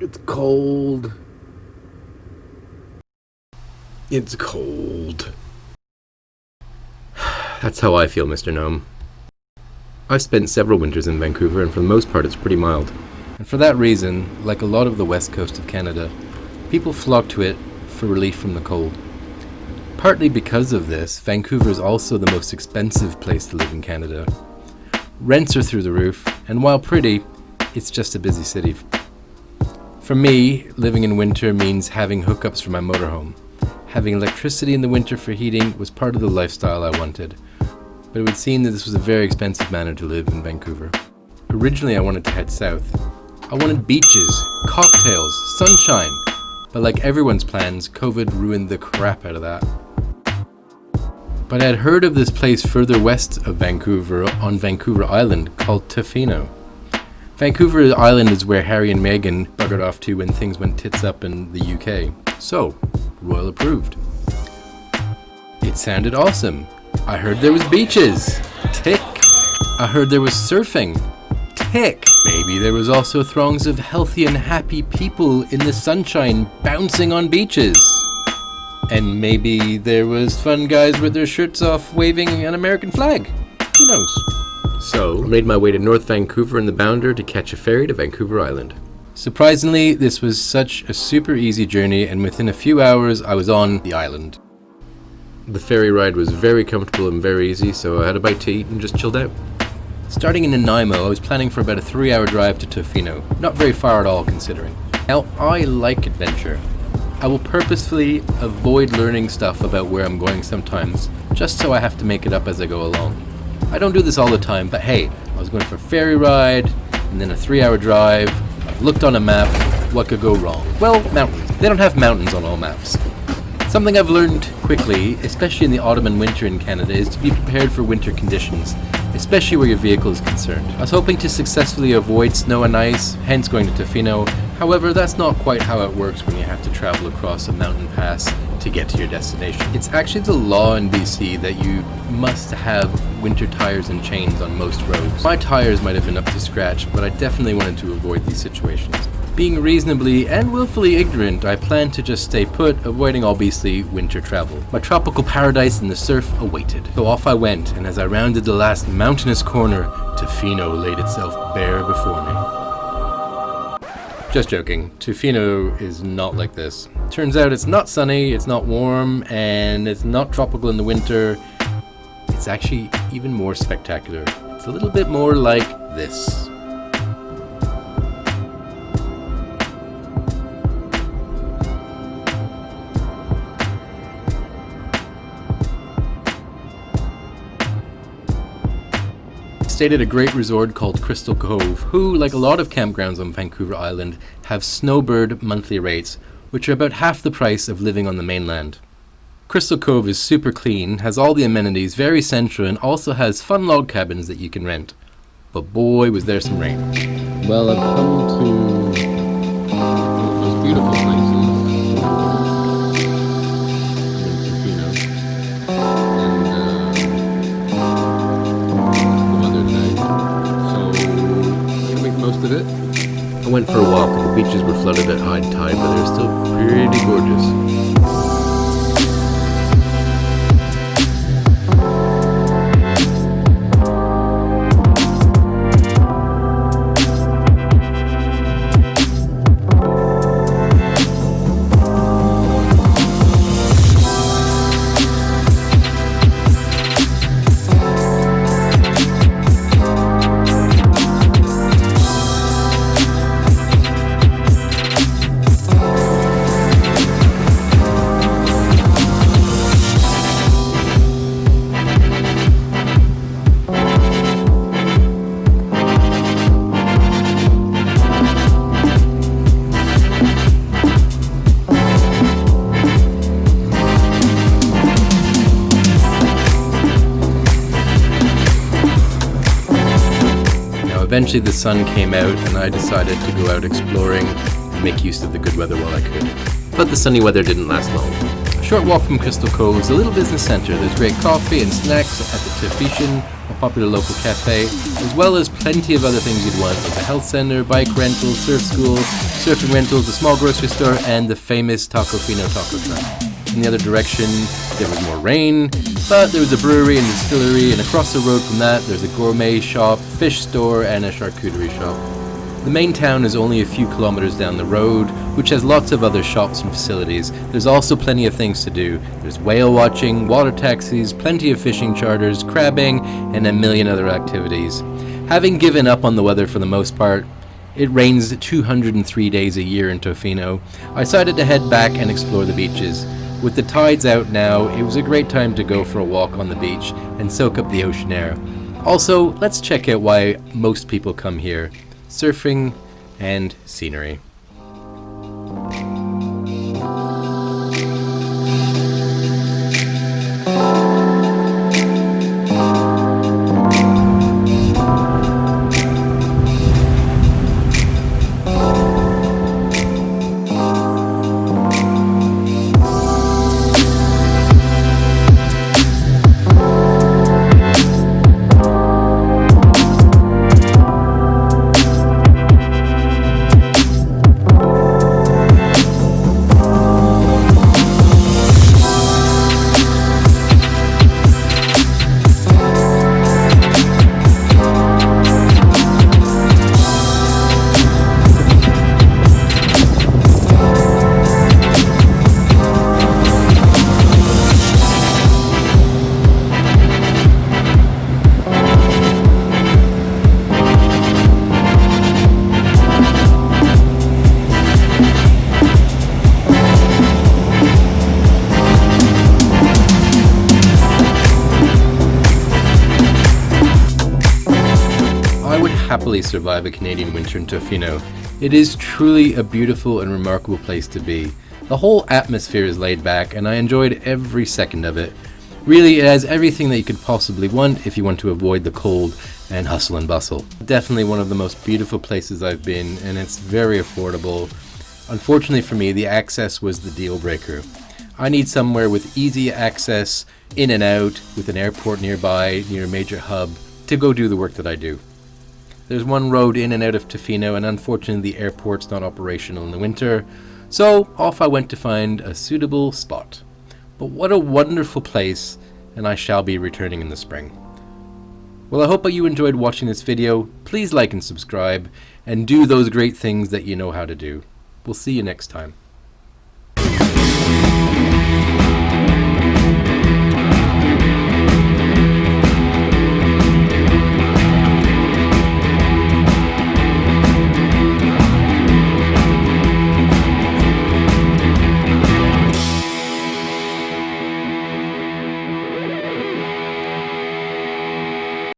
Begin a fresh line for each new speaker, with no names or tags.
It's cold. It's cold. That's how I feel, Mr. Gnome. I've spent several winters in Vancouver, and for the most part it's pretty mild. And for that reason, like a lot of the west coast of Canada, people flock to it for relief from the cold. Partly because of this, Vancouver is also the most expensive place to live in Canada. Rents are through the roof, and while pretty, it's just a busy city. For me, living in winter means having hookups for my motorhome. Having electricity in the winter for heating was part of the lifestyle I wanted, but it would seem that this was a very expensive manner to live in Vancouver. Originally I wanted to head south. I wanted beaches, cocktails, sunshine, but like everyone's plans, COVID ruined the crap out of that. But I had heard of this place further west of Vancouver on Vancouver Island called Tofino. Vancouver Island is where Harry and Meghan buggered off to when things went tits up in the UK. So, Royal approved. It sounded awesome. I heard there was beaches. Tick. I heard there was surfing. Tick. Maybe there was also throngs of healthy and happy people in the sunshine bouncing on beaches. And maybe there was fun guys with their shirts off waving an American flag. Who knows? So, I made my way to North Vancouver in the Bounder to catch a ferry to Vancouver Island. Surprisingly, this was such a super easy journey, and within a few hours I was on the island. The ferry ride was very comfortable and very easy, so I had a bite to eat and just chilled out. Starting in Nanaimo, I was planning for about a 3-hour drive to Tofino. Not very far at all, considering. Now, I like adventure. I will purposefully avoid learning stuff about where I'm going sometimes, just so I have to make it up as I go along. I don't do this all the time, but hey, I was going for a ferry ride, and then a 3-hour drive. I've looked on a map. What could go wrong? Well, mountains. They don't have mountains on all maps. Something I've learned quickly, especially in the autumn and winter in Canada, is to be prepared for winter conditions, especially where your vehicle is concerned. I was hoping to successfully avoid snow and ice, hence going to Tofino. However, that's not quite how it works when you have to travel across a mountain pass to get to your destination. It's actually the law in BC that you must have winter tires and chains on most roads. My tires might have been up to scratch, but I definitely wanted to avoid these situations. Being reasonably and willfully ignorant, I planned to just stay put, avoiding all beastly winter travel. My tropical paradise in the surf awaited. So off I went, and as I rounded the last mountainous corner, Tofino laid itself bare before me. Just joking, Tofino is not like this. Turns out it's not sunny, it's not warm, and it's not tropical in the winter. It's actually even more spectacular. It's a little bit more like this. Stayed at a great resort called Crystal Cove, who, like a lot of campgrounds on Vancouver Island, have snowbird monthly rates, which are about half the price of living on the mainland. Crystal Cove is super clean, has all the amenities, very central, and also has fun log cabins that you can rent. But boy, was there some rain. Well, I've come to those beautiful places. Of it. I went for a walk and the beaches were flooded at high tide, but they were still pretty gorgeous. Eventually the sun came out and I decided to go out exploring and make use of the good weather while I could. But the sunny weather didn't last long. A short walk from Crystal Cove is a little business centre. There's great coffee and snacks at the Tofino, a popular local cafe, as well as plenty of other things you'd want, like a health center, bike rentals, surf school, surfing rentals, a small grocery store, and the famous Tofino taco truck. In the other direction, there was more rain, but there was a brewery and distillery, and across the road from that, there's a gourmet shop, fish store, and a charcuterie shop. The main town is only a few kilometers down the road, which has lots of other shops and facilities. There's also plenty of things to do. There's whale watching, water taxis, plenty of fishing charters, crabbing, and a million other activities. Having given up on the weather for the most part, it rains 203 days a year in Tofino. I decided to head back and explore the beaches. With the tides out now, it was a great time to go for a walk on the beach and soak up the ocean air. Also, let's check out why most people come here: surfing and scenery. Happily survive a Canadian winter in Tofino. It is truly a beautiful and remarkable place to be. The whole atmosphere is laid back and I enjoyed every second of it. Really, it has everything that you could possibly want if you want to avoid the cold and hustle and bustle. Definitely one of the most beautiful places I've been, and it's very affordable. Unfortunately for me, the access was the deal breaker. I need somewhere with easy access in and out, with an airport nearby, near a major hub, to go do the work that I do. There's one road in and out of Tofino, and unfortunately the airport's not operational in the winter, so off I went to find a suitable spot. But what a wonderful place, and I shall be returning in the spring. Well, I hope you enjoyed watching this video. Please like and subscribe, and do those great things that you know how to do. We'll see you next time.